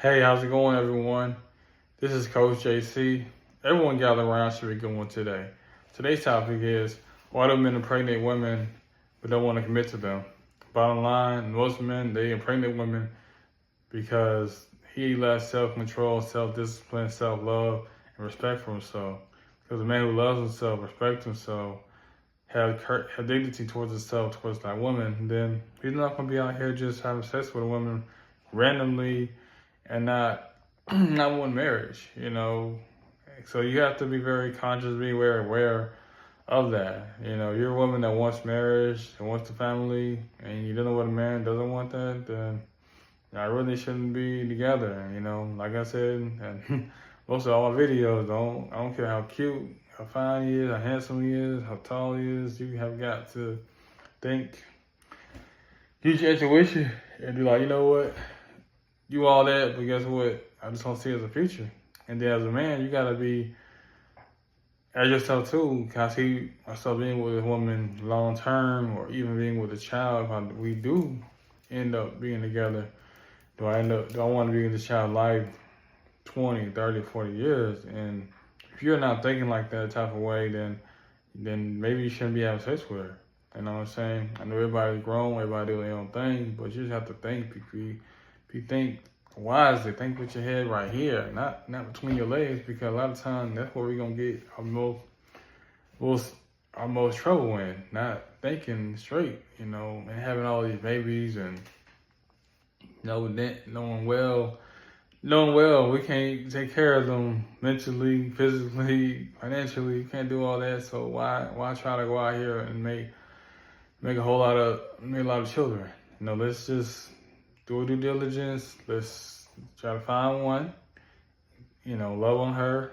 Hey, how's it going, everyone? This is Coach JC. Everyone gather around should be good one today. Today's topic is why do men impregnate women but don't want to commit to them? Bottom line, most men, they impregnate women because he lacks self-control, self-discipline, self-love, and respect for himself. Because a man who loves himself, respects himself, have dignity towards himself, towards that woman, then he's not going to be out here just having sex with a woman randomly and not not want marriage. So you have to be very conscious, be very aware of that. You're a woman that wants marriage, that wants the family, and you don't know what a man doesn't want that, then I really shouldn't be together. Like I said, and most of all my videos, I don't care how cute, how fine he is, how handsome he is, how tall he is, you have got to think, use your intuition and be like, you know what? You all that, but guess what? I just don't see it as a future. And then as a man, you gotta be as yourself too. Can I see myself being with a woman long term, or even being with a child? If we do end up being together, do I want to be in this child's life 20, 30, 40 years? And if you're not thinking like that type of way, then maybe you shouldn't be having sex with her. You know what I'm saying? I know everybody's grown, everybody do their own thing, but you just have to think. If you think wisely, think with your head right here, not between your legs, because a lot of times that's where we're gonna get our most trouble in, not thinking straight, and having all these babies and knowing well we can't take care of them mentally, physically, financially. You can't do all that. So why try to go out here and make a lot of children? Let's just do due diligence. Let's try to find one, love on her,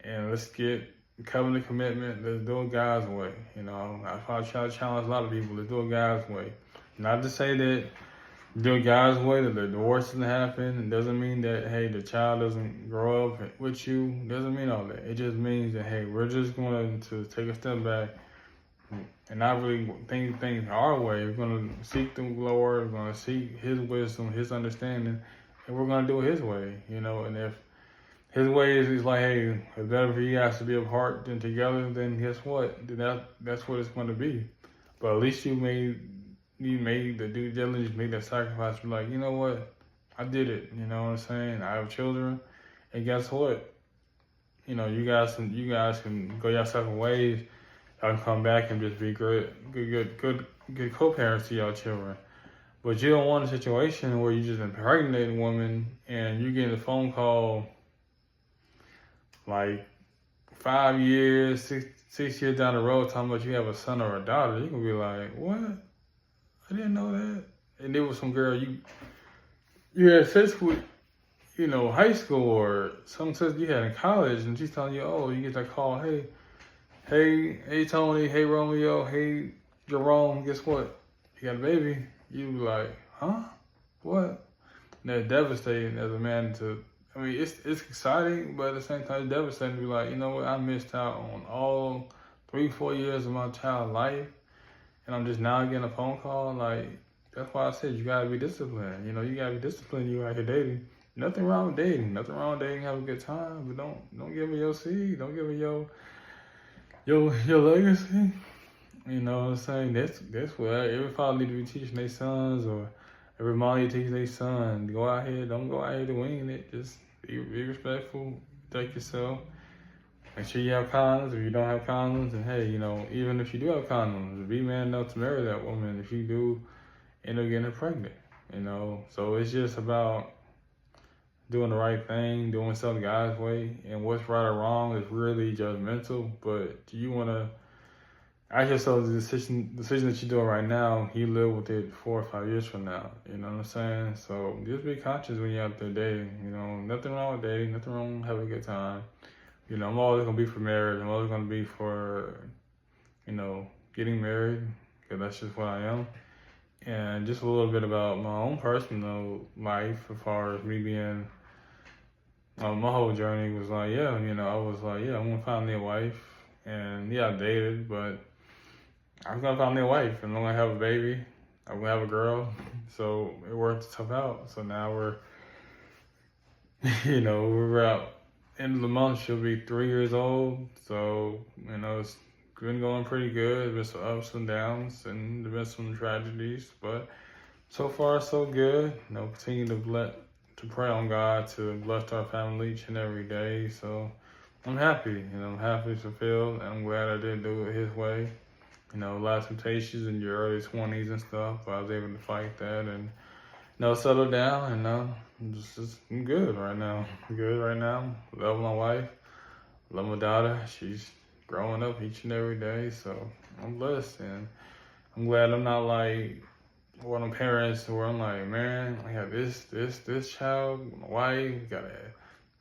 and let's get covenant commitment. Let's do it God's way. I try to challenge a lot of people. Let's do it God's way. Not to say that do it God's way that the divorce doesn't happen. It doesn't mean that, hey, the child doesn't grow up with you. It doesn't mean all that. It just means that, hey, we're just going to take a step back and not really think things our way. We're going to seek the Lord. We're going to seek His wisdom, His understanding, and we're going to do it His way. And if His way is like, hey, it's better for you guys to be apart than together, then guess what? That's what it's going to be. But at least you made the due diligence, made that sacrifice. Be like, you know what? I did it. You know what I'm saying? I have children, and guess what? You guys can go your separate ways. Y'all can come back and just be good co-parents to your children. But you don't want a situation where you just impregnate a woman and you get a phone call like 5 years, six years down the road talking about you have a son or a daughter. You can be like, what? I didn't know that. And there was some girl you had sex with, high school, or some sex you had in college, and she's telling you, oh, you get that call, hey Tony, hey Romeo, hey Jerome, guess what? You got a baby. You be like, huh? What? And that's devastating as a man it's exciting, but at the same time it's devastating to be like, you know what, I missed out on all 3-4 years of my child's life. And I'm just now getting a phone call. Like, that's why I said you gotta be disciplined. You gotta be disciplined. You out here dating. Nothing wrong with dating. Nothing wrong with dating. Have a good time, but don't give me your seed. Don't give me your legacy. You know what I'm saying? That's what every father need to be teaching their sons, or every mom need to teach their son. Go out here. Don't go out here to wing it. Just be respectful. Protect yourself. Make sure you have condoms. If you don't have condoms, and hey, even if you do have condoms, be man enough to marry that woman. If you do end up getting her pregnant, So it's just about doing the right thing, doing something God's way, and what's right or wrong is really judgmental. But do you want to ask yourself the decision that you're doing right now? You live with it 4 or 5 years from now. You know what I'm saying? So just be conscious when you're out there dating. Nothing wrong with dating. Nothing wrong with having a good time. I'm always going to be for marriage. I'm always going to be for, getting married, because that's just what I am. And just a little bit about my own personal life as far as me being, my whole journey was like, I was like, I'm going to find me a wife. And I dated, but I was going to find me a wife. And I'm going to have a baby. I'm going to have a girl. So it worked tough out. So now we're we're out end of the month. She'll be 3 years old. So, it's been going pretty good. There's been some ups and downs and there's been some tragedies, but so far so good. Continue to pray on God to bless our family each and every day. So I'm happy, I'm happy, fulfilled, and I'm glad I did do it His way. A lot of temptations in your early 20s and stuff, but I was able to fight that and, settle down, and I'm good right now. I'm good right now. Love my wife, love my daughter. She's growing up each and every day, so I'm blessed, and I'm glad I'm not like one of the parents where I'm like, man, I got this child, my wife, got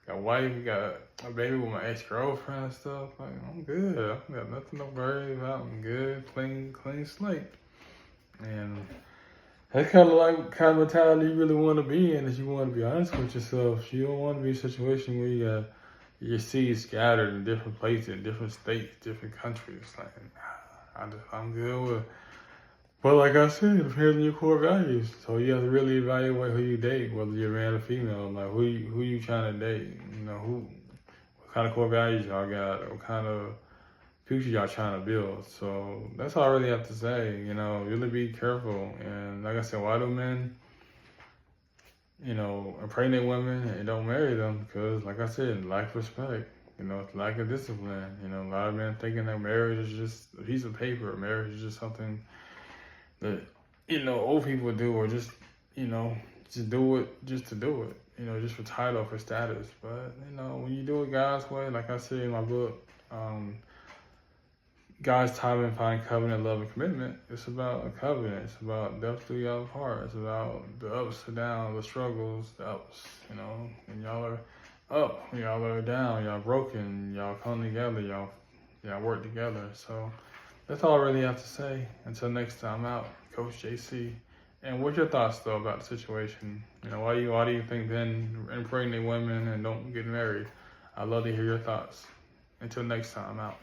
a wife, got a baby with my ex-girlfriend and stuff. Like, I'm good. I got nothing to worry about. I'm good, clean slate. And that's kind of mentality you really want to be in, is you want to be honest with yourself. You don't want to be in a situation where you got your seeds scattered in different places, different states, different countries. Like, I'm good with. But like I said, it depends on your core values. So you have to really evaluate who you date, whether you're a man or female. Like, who you trying to date? What kind of core values y'all got? What kind of future y'all trying to build? So that's all I really have to say. Really be careful. And like I said, why do men, impregnate women and don't marry them? Because like I said, lack of respect. Lack of discipline. A lot of men thinking that marriage is just a piece of paper. Marriage is just something that, old people do, or just, just do it just to do it, just for title, for status. But, when you do it God's way, like I said in my book, God's time in finding covenant, love, and commitment, it's about a covenant. It's about death do y'all apart. It's about the ups and downs, the struggles, the ups, when y'all are up, when y'all are down, y'all broken, y'all come together, y'all work together. So that's all I really have to say. Until next time, out, Coach JC. And what's your thoughts though about the situation? Why do you think men impregnate women and don't get married? I'd love to hear your thoughts. Until next time, out.